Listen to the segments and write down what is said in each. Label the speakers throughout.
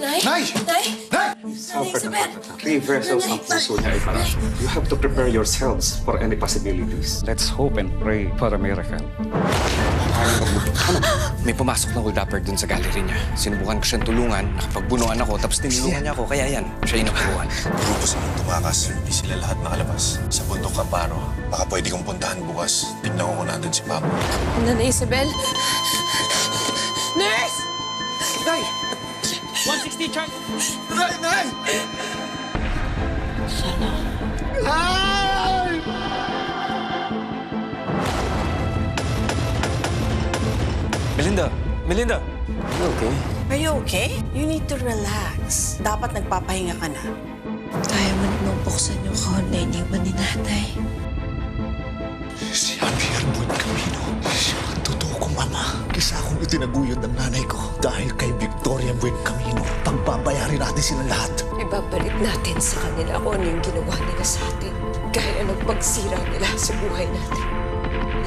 Speaker 1: Nay!
Speaker 2: Nay!
Speaker 1: Nay!
Speaker 2: Nay!
Speaker 1: Nanay Isabel!
Speaker 3: Three vessels ang puso niya ay parang. You have to prepare yourselves for any possibilities.
Speaker 4: Let's hope and pray for a miracle.
Speaker 5: May pumasok na hold-upper dun sa gallery niya. Sinubukan ko siyang tulungan, nakapagbunuan ako, tapos tinulungan niya ako. Kaya yan, siya yung nakuhan.
Speaker 6: Grupo silang tumakas, hindi sila lahat nakalabas. Sa bundok Amparo, baka pwede kong puntahan bukas. Tignan ko kung nandun si Papa.
Speaker 1: Nanay Isabel! Nurse!
Speaker 2: Nay!
Speaker 5: 160 chart!
Speaker 2: Nay! Nay!
Speaker 1: Sana.
Speaker 2: Nay!
Speaker 5: Melinda! Melinda!
Speaker 3: Okay.
Speaker 7: Are you okay? You need to relax. Dapat nagpapahinga ka na.
Speaker 1: Kaya mo namang buksan yung kahon na iniwan ni nanay.
Speaker 2: Si Javier Buencamino. Siya ang totoo kong ama. Kisa akong itinaguyod ng nanay ko. Dahil kay Victoria Buencamino, pagbabayarin natin silang lahat.
Speaker 1: Ibabalik natin sa kanila kung ano yung ginawa nila sa atin. Kaya nagpagsira nila sa buhay natin.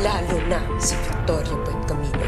Speaker 1: Lalo na si Victoria Buencamino.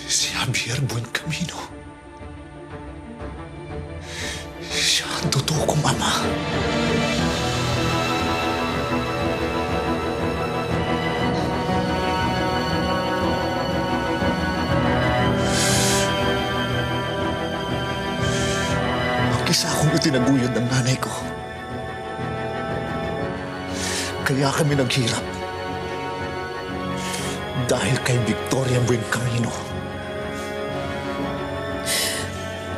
Speaker 2: Si Javier Buencamino. Siya ang totoo kong ama. Mag-isa akong itinaguyod ng nanay ko. Kaya kami naghirap. Dahil kay Victoria Buencamino.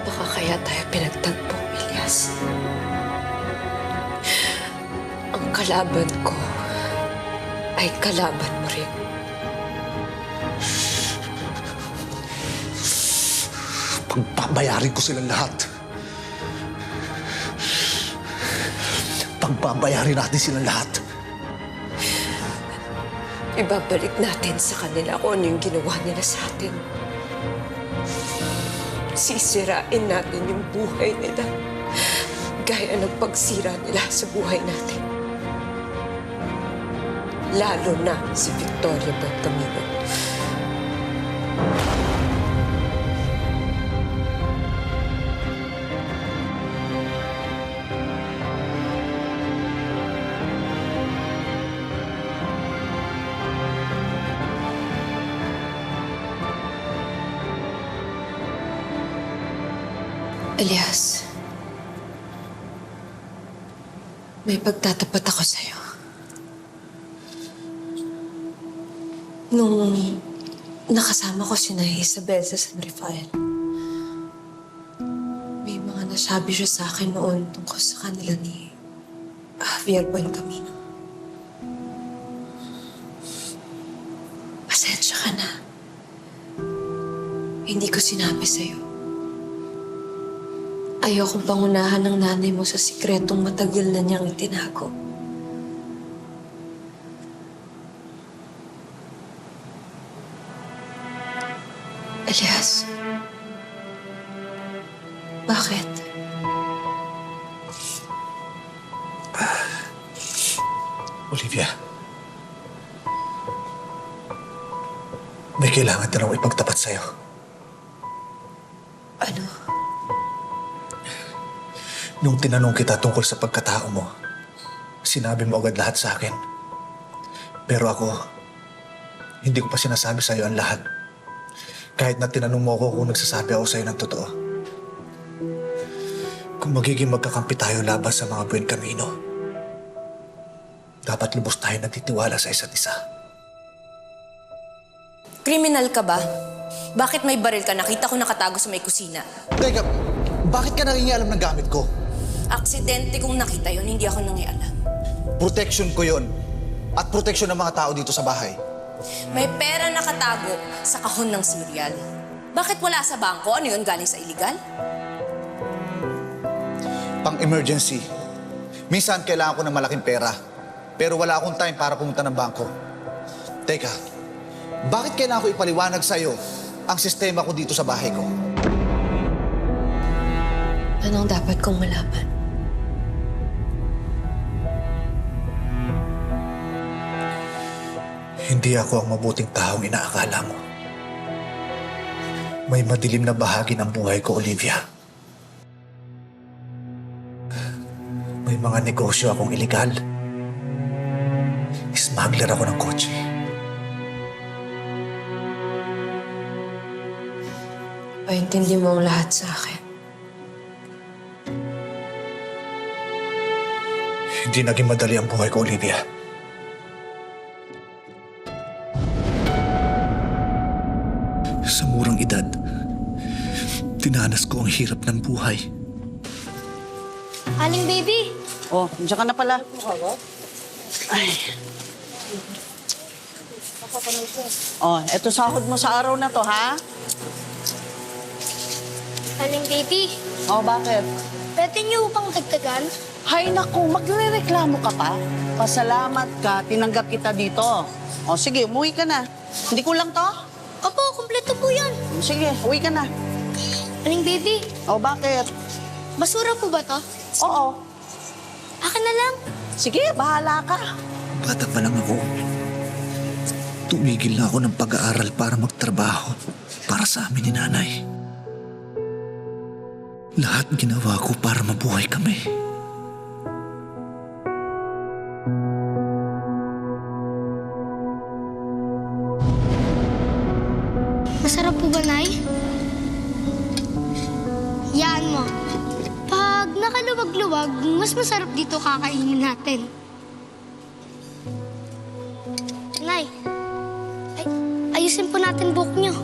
Speaker 1: Baka kaya tayo pinagtagpo, Elias. Ang kalaban ko ay kalaban mo rin.
Speaker 2: Pagbabayarin ko silang lahat. Pagbabayarin natin silang lahat.
Speaker 1: Ibabalik natin sa kanila kung ano yung ginawa nila sa atin. Sisirain natin yung buhay nila. Gaya ng pagsira nila sa buhay natin. Lalo na si Victoria Buencamino. Elias, may pagtatapat ako sa'yo. Nung nakasama ko si Nay Isabel sa San Rafael, may mga nasabi siya sa akin noon tungkol sa kanila ni Javier Buencamino. Pasensya ka na. Hindi ko sinabi sa'yo. Ayokong pangunahan ng nanay mo sa sikretong matagal na niyang itinago. Elias? Bakit?
Speaker 2: Olivia. May kailangan din ako ipagtapat sa'yo.
Speaker 1: Ano?
Speaker 2: Nung tinanong kita tungkol sa pagkatao mo, sinabi mo agad lahat sa akin. Pero ako, hindi ko pa sinasabi sa'yo ang lahat. Kahit na tinanong mo ako kung nagsasabi ako sa'yo ng totoo. Kung magiging magkakampi tayo laban sa mga Buen Camino, dapat lubos tayo nagtitiwala sa isa't isa.
Speaker 7: Kriminal ka ba? Bakit may baril ka? Nakita ko nakatago sa may kusina.
Speaker 2: Teka, bakit ka nangingialam ng gamit ko?
Speaker 7: Aksidente kong nakita yon, hindi ako nangialam.
Speaker 2: Protection ko yon. At protection ng mga tao dito sa bahay.
Speaker 7: May pera nakatago sa kahon ng cereal. Bakit wala sa bangko? Ano yun, galing sa illegal?
Speaker 2: Pang-emergency. Minsan kailangan ko ng malaking pera. Pero wala akong time para pumunta ng bangko. Teka, bakit kailangan ko ipaliwanag sa'yo ang sistema ko dito sa bahay ko?
Speaker 1: Anong dapat kong malaman?
Speaker 2: Hindi ako ang mabuting taong inaakala mo. May madilim na bahagi ng buhay ko, Olivia. May mga negosyo akong iligal. Smuggler ako ng kotse.
Speaker 1: Paintindi mo ang lahat sa akin.
Speaker 2: Hindi naging madali ang buhay ko, Olivia. Sa murang edad, tinanas ko ang hirap ng buhay.
Speaker 8: Aling baby,
Speaker 9: Oh, diyan ka na pala. Ay. Oh, eto sahod mo sa araw na to, ha?
Speaker 8: aling baby,
Speaker 9: Oh, bakit?
Speaker 8: pwede niyo upang dagdagan?
Speaker 9: Hay naku, magre-reklamo ka pa. Pasalamat ka, tinanggap kita dito. O sige, umuwi ka na. Hindi kulang to?
Speaker 8: Opo, kumpleto po yan.
Speaker 9: Sige, uwi ka na.
Speaker 8: Aling baby,
Speaker 9: O bakit?
Speaker 8: basura po ba to?
Speaker 9: Oo.
Speaker 8: Akin na lang.
Speaker 9: Sige, bahala ka.
Speaker 2: Bata pa lang ako. Tumigil na ako ng pag-aaral para magtrabaho para sa amin ni nanay. Lahat ginawa ko para mabuhay kami.
Speaker 8: Masarap po ba, Nay? Yan mo. Pag nakaluwag-luwag, mas masarap dito kakainin natin. Nay, ayusin po natin buhok niyo.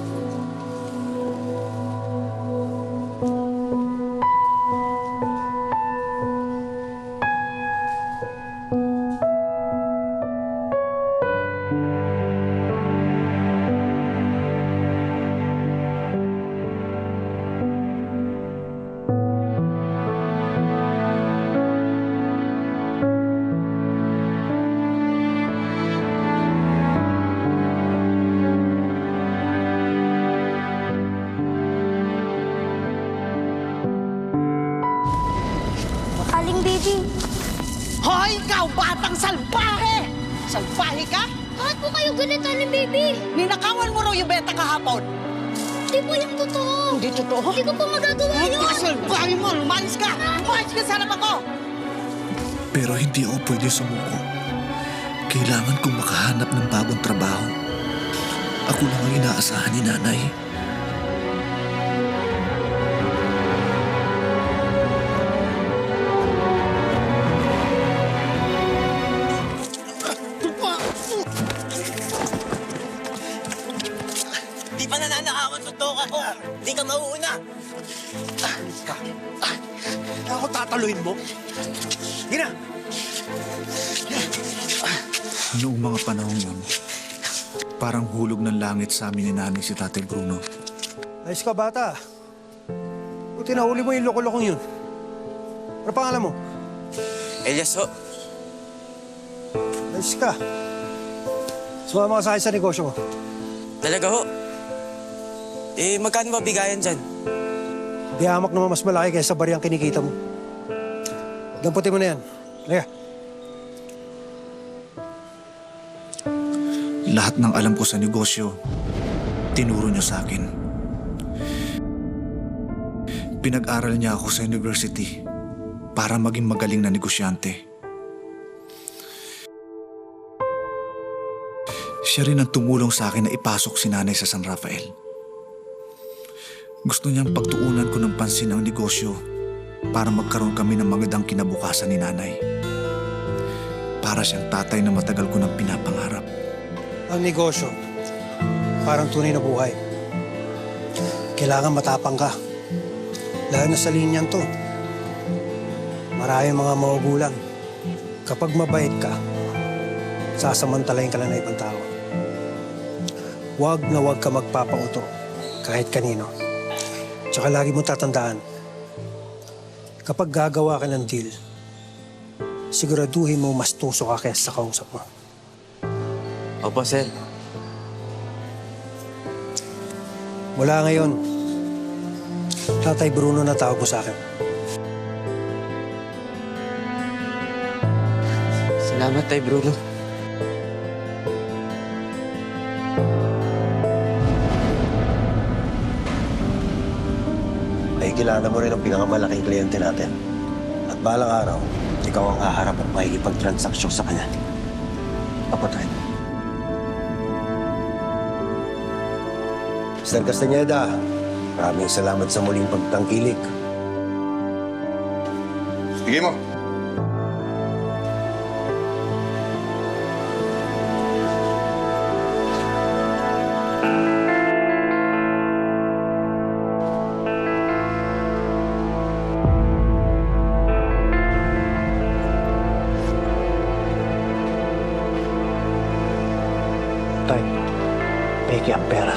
Speaker 8: Aling baby,
Speaker 9: Hoy, ikaw, batang salbahe! Salbahe ka?
Speaker 8: bakit po kayo ganito, Aling baby?
Speaker 9: Ninakawan mo raw yung beta kahapon.
Speaker 8: Hindi po yung totoo.
Speaker 9: Hindi totoo.
Speaker 8: Hindi ko po magagawa yun.
Speaker 9: Salbahe mo, lumayas ka! Lumayas ka sa harap ako!
Speaker 2: Pero hindi ako pwede sumuko. Kailangan kong makahanap ng bagong trabaho. Ako lang ang inaasahan ni nanay.
Speaker 10: Di pa nananakawan sa toka ko. Di ka mauuna.
Speaker 2: Ako tataluin mo? Gina! Noong mga panahon yun, parang hulog ng langit sa amin ni nanay si Tatay Bruno.
Speaker 11: Ayos ka, bata. Buti nahuli mo yung loko-lokong yun. Ano pangalan mo?
Speaker 10: Elias ho.
Speaker 11: Ayos ka. Sumama ka sa akin sa negosyo ko.
Speaker 10: Talaga ho. Eh, magkano ba bigayan dyan?
Speaker 11: Di hamak naman mas malaki kaysa bari ang kinikita mo. Damputin mo na yan. Halika.
Speaker 2: Lahat ng alam ko sa negosyo, tinuro niya sa akin. Pinag-aral niya ako sa university para maging magaling na negosyante. Siya rin ang tumulong sa akin na ipasok si nanay sa San Rafael. Gusto niyang pagtuunan ko ng pansin ang negosyo para magkaroon kami ng magandang kinabukasan ni nanay. Para siyang tatay na matagal ko nang pinapangarap.
Speaker 11: Ang negosyo, parang tunay na buhay. Kailangan matapang ka. Lalo na sa linyang to. Maraming mga magugulang. Kapag mabait ka, sasamantalayin ka lang ng ibang tao. Huwag na huwag ka magpapauto kahit kanino. Tsaka lagi mo tatandaan, kapag gagawa ka ng deal, siguraduhin mo mas tuso ka kaysa sa kausap mo.
Speaker 10: Opo, sir.
Speaker 11: Mula ngayon, Tatay Bruno na tawag mo sa akin.
Speaker 10: Salamat, Tay Bruno.
Speaker 12: Ay kilala mo rin ang pinakamalaking kliyente natin. At balang araw, ikaw ang haharap at makikipag-transaksyon sa kanya. Kapatid. Mr. Castañeda, maraming salamat sa muling pagtangkilik.
Speaker 6: Sige mo.
Speaker 11: Tay, peke ang pera.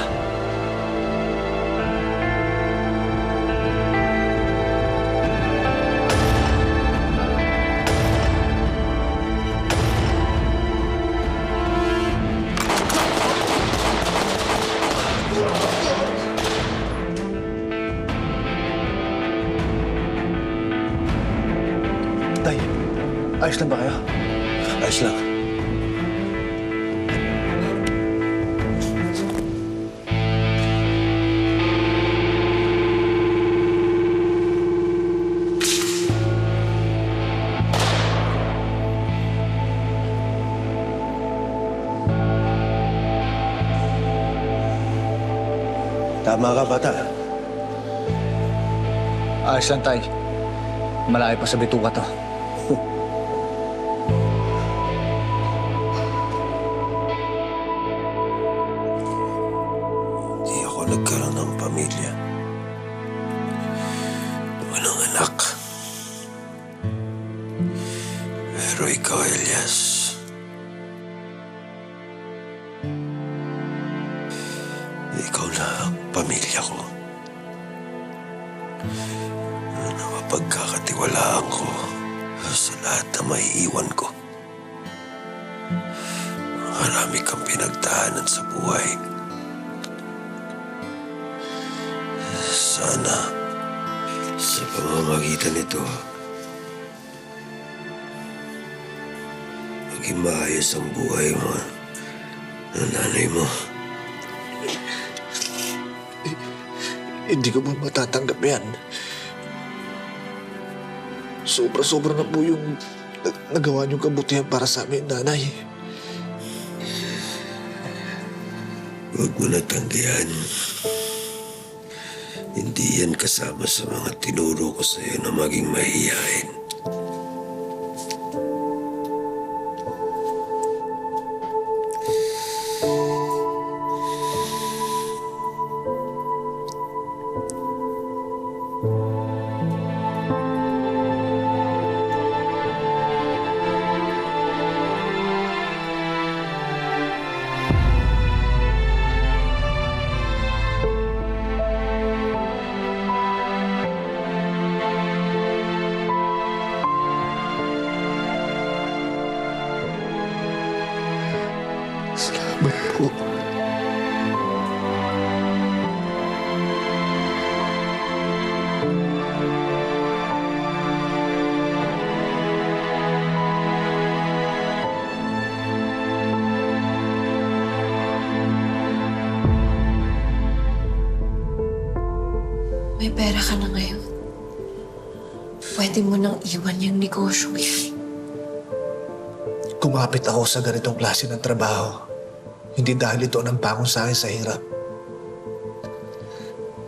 Speaker 2: Tay, ayos lang ba kayo?
Speaker 12: Ayos lang. Tama ka, bata.
Speaker 2: Ayos lang, Tay. Malayo pa sa bituka to.
Speaker 12: Di ako nagkaroon ng pamilya. Walang anak. Pero ikaw, Elias, ikaw na ang pamilya ko. Na mapagkakatiwalaan ko sa lahat na maiiwan ko. Marami kang pinagdaanan sa buhay. Sana sa pamamagitan nito, maging maayos ang buhay mo ng nanay mo.
Speaker 2: Hindi ko ba matatanggap yan? Sobra-sobra na po yung nagawa niyong kabutihan para sa amin, nanay.
Speaker 12: Huwag mo natanggihan. Hindi yan kasama sa mga tinuro ko sa'yo na maging mahihain.
Speaker 2: Salamat po.
Speaker 1: pera ka na ngayon. Pwede mo nang iwan yung negosyo yan.
Speaker 2: Kumapit ako sa ganitong klase ng trabaho. Hindi dahil ito ang bangon sa akin sa hirap.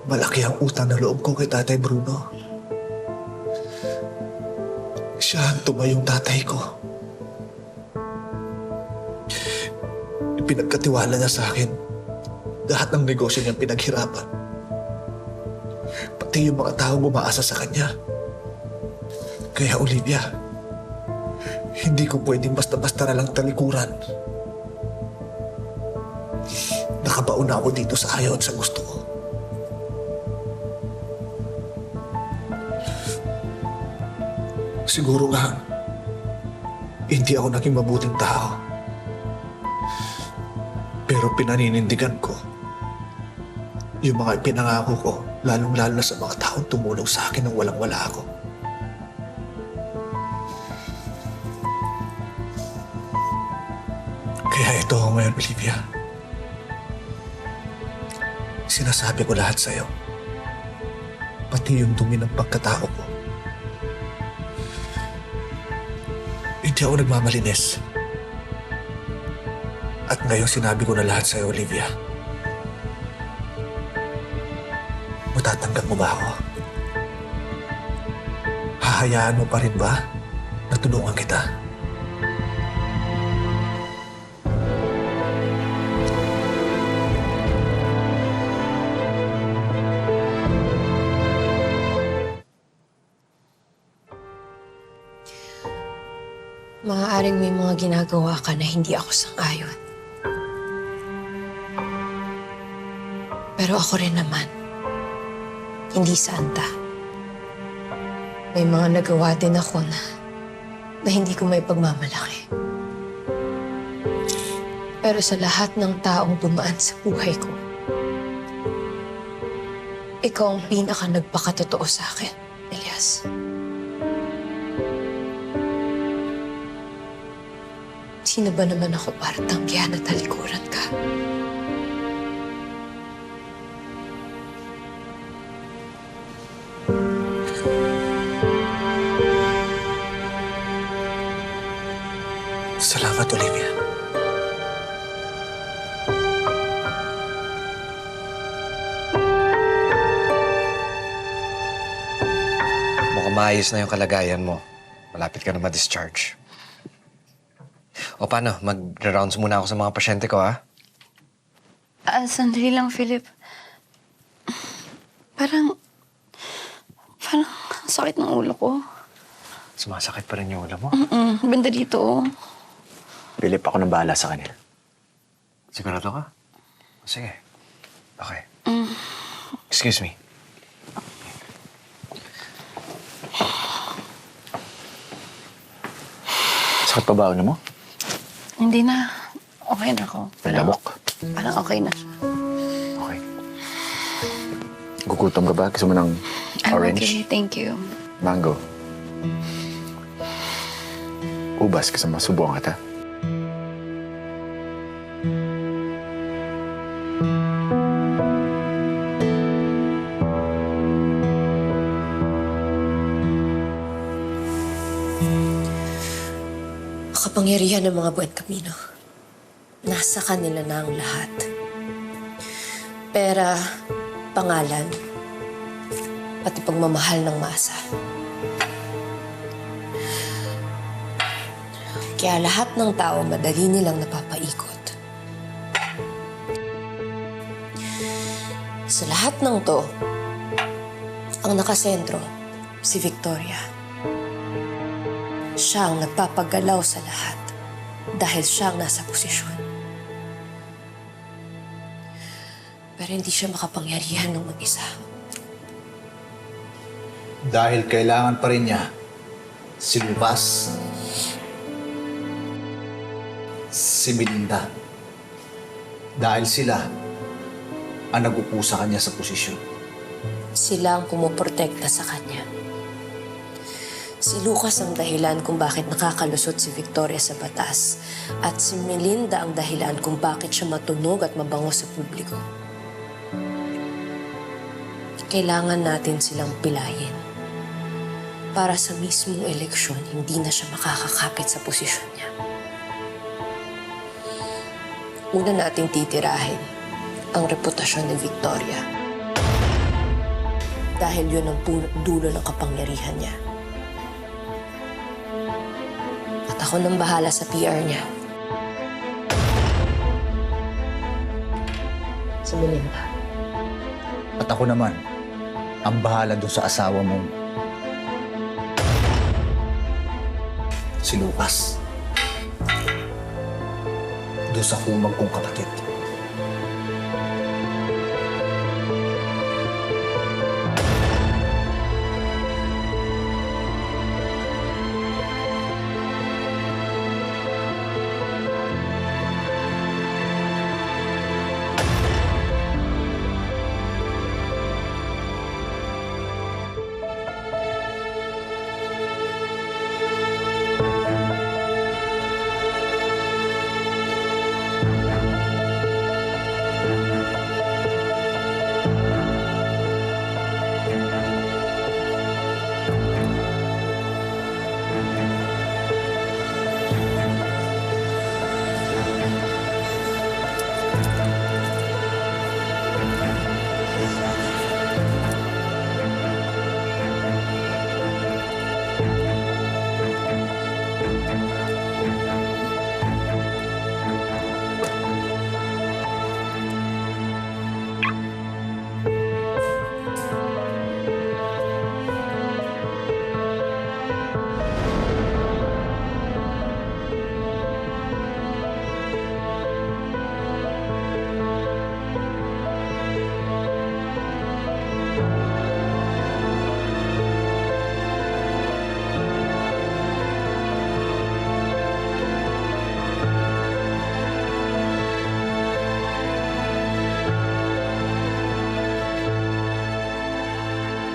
Speaker 2: Malaki ang utang na loob ko kay Tatay Bruno. Siya ang tumayong tatay ko. Pinagkatiwala niya sa akin lahat ng negosyo niyang pinaghirapan. Pati yung mga taong umaasa sa kanya. Kaya Olivia, hindi ko pwedeng basta-basta na lang talikuran. Nakabaon na ako dito sa ayaw at sa gusto ko. Siguro nga, hindi ako naging mabuting tao. Pero pinaninindigan ko yung mga ipinangako ko, lalong-lalo na sa mga taong tumulong sa akin nang walang-wala ako. Kaya ito ako ngayon, Olivia. Sinasabi ko lahat sa'yo. Pati yung dumi ng pagkatao ko. Hindi ako nagmamalinis. At ngayon sinabi ko na lahat sa'yo, Olivia. Matatanggap mo ba ako? Hahayaan mo pa rin ba na tulungan kita?
Speaker 1: Maaaring may mga ginagawa ka na hindi ako sang-ayon. Pero ako rin naman, hindi santa. May mga nagawa din ako na hindi ko may pagmamalaki. Pero sa lahat ng taong dumaan sa buhay ko, ikaw ang pinaka-nagpakatotoo sa akin, Elias. Sino ba naman ako para tanggihan at talikuran ka?
Speaker 2: Salamat, Olivia.
Speaker 5: Mukhang maayos na yung kalagayan mo. Malapit ka na ma-discharge. O paano? Mag-rounds muna ako sa mga pasyente ko, ha?
Speaker 8: Sandali lang, Philip. Parang sakit ng ulo ko.
Speaker 5: Sumasakit pa rin yung ulo mo?
Speaker 8: Banda dito, oh.
Speaker 12: Philip, ako nang bahala sa kanila.
Speaker 5: Sigurado ka? Sige. Okay. Excuse me.
Speaker 12: Sakit pa ba mo?
Speaker 8: Hindi na. Okay na ako.
Speaker 12: Lamok.
Speaker 8: Parang okay na siya.
Speaker 12: Okay. Gugutom ka ba? Gusto mo ng orange?
Speaker 8: Okay, thank you.
Speaker 12: Mango? Ubas, kasi masubuhan kita.
Speaker 1: Kapangyarihan ng mga Buen Camino. Nasa kanila na ang lahat. Pera, pangalan, pati pagmamahal ng masa. Kaya lahat ng tao madali nilang napapaikot. Sa lahat ng to, ang nakasentro, si Victoria. Siya ang nagpapagalaw sa lahat dahil siya ang nasa posisyon. Pero hindi siya makapangyarihan ng mag-isa.
Speaker 2: Dahil kailangan pa rin niya si Lucas, si Melinda. Dahil sila ang nag-upo sa kanya sa posisyon.
Speaker 1: Sila ang pumuprotekta sa kanya. Si Lucas ang dahilan kung bakit nakakalusot si Victoria sa batas at si Melinda ang dahilan kung bakit siya matunog at mabango sa publiko. Kailangan natin silang pilayin. Para sa mismong eleksyon, hindi na siya makakakapit sa posisyon niya. Una nating titirahin ang reputasyon ni Victoria. Dahil yun ang dulo ng kapangyarihan niya. At ako nang bahala sa PR niya. Si Melinda.
Speaker 2: At ako naman, ang bahala doon sa asawa mong si Lucas. Doon sa humag kong kapatid.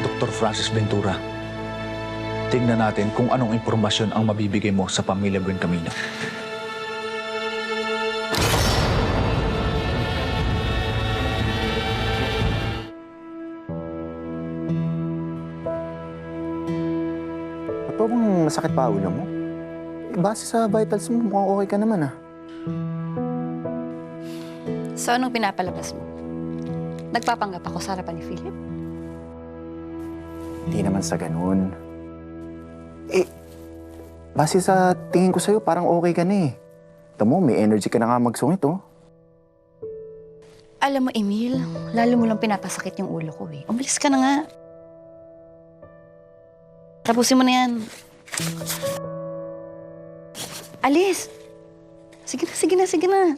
Speaker 2: Dr. Francis Ventura, tingnan natin kung anong impormasyon ang mabibigay mo sa pamilya Buencamino.
Speaker 13: Ba't bang masakit pa ulo mo? Base sa vitals mo, mukhang okay ka naman ah.
Speaker 14: So, anong pinapalabas mo? Nagpapanggap ako sa harapan ni Philip?
Speaker 13: Hindi naman sa ganun. Base sa tingin ko sa'yo, parang okay ka na eh. Tamo, may energy ka na nga magsungit oh.
Speaker 14: Alam mo, Emil, lalo mo lang pinapasakit yung ulo ko eh. Umalis ka na nga. Tapusin mo na yan. Alis! Sige na, sige na, sige na.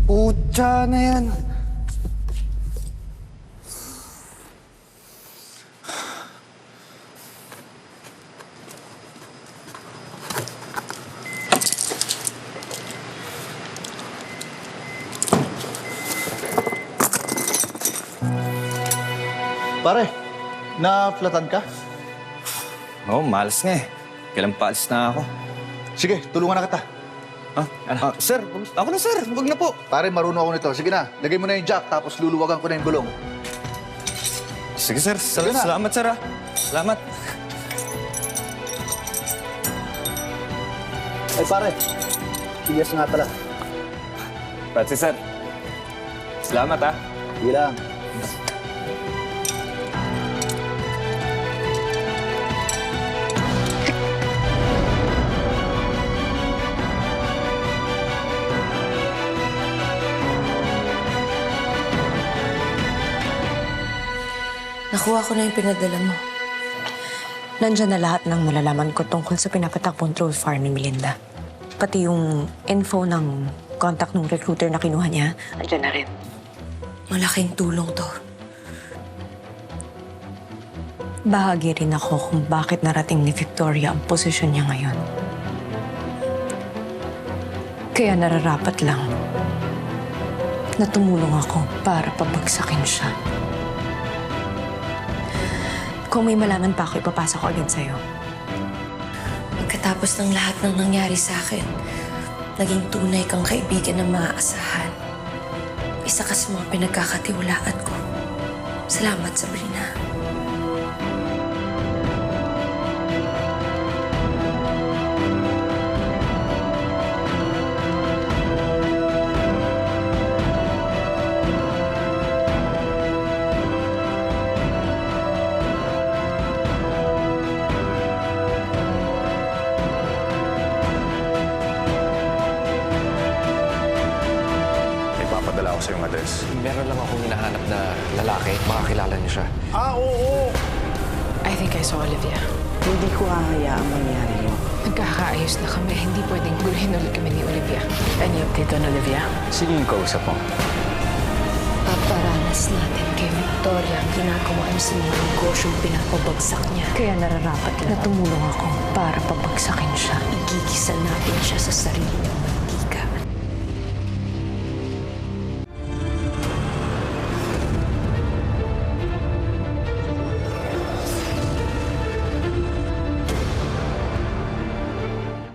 Speaker 13: Putya na yan.
Speaker 2: Pare, na-flatan ka?
Speaker 15: Oo, malas nga eh. Kailan paalis na ako.
Speaker 2: Sige, tulungan na kita.
Speaker 15: Sir, ako na sir. Huwag na po.
Speaker 2: Pare, marunong ako nito. Sige na, lagay mo na yung jack tapos luluwagan ko na yung gulong.
Speaker 15: Sige sir,
Speaker 2: Sige na.
Speaker 15: salamat sir ah. Salamat.
Speaker 2: Ay pare, bigas nga pala.
Speaker 15: Francis sir. Salamat ah.
Speaker 2: Sige lang.
Speaker 1: Nakuha ko na yung pinadala mo. Nandyan na lahat ng malalaman ko tungkol sa pinapatakbong troll farm ni Melinda. Pati yung info ng contact ng recruiter na kinuha niya, andyan na rin. Malaking tulong to. Bahagi rin ako kung bakit narating ni Victoria ang posisyon niya ngayon. Kaya nararapat lang na tumulong ako para pabagsakin siya. Kung may malaman pa ako, ipapasa ko agad sa'yo.
Speaker 7: Pagkatapos ng lahat ng nangyari sa akin, naging tunay kang kaibigan ng maaasahan. Isa ka sa mga pinagkakatiwalaan ko. Salamat, Sabrina.
Speaker 6: Ipapadala ko sa yung address.
Speaker 5: Meron lang akong hinahanap na lalaki. Makakilala niyo siya.
Speaker 9: Oo.
Speaker 16: I think I saw Olivia.
Speaker 9: Hindi ko hahayaang mangyari yun.
Speaker 16: Nagkakaayos na kami. Hindi pwedeng guluhin ulit kami ni Olivia. Any update on Olivia?
Speaker 15: Sino yung kausap mo?
Speaker 7: Paparanas natin kay Victoria ang ginagawa niya sa mga negosyong pinapabagsak niya.
Speaker 1: Kaya nararapat lang na tumulong ako para pabagsakin siya.
Speaker 7: Igigisa natin siya sa sarili niya.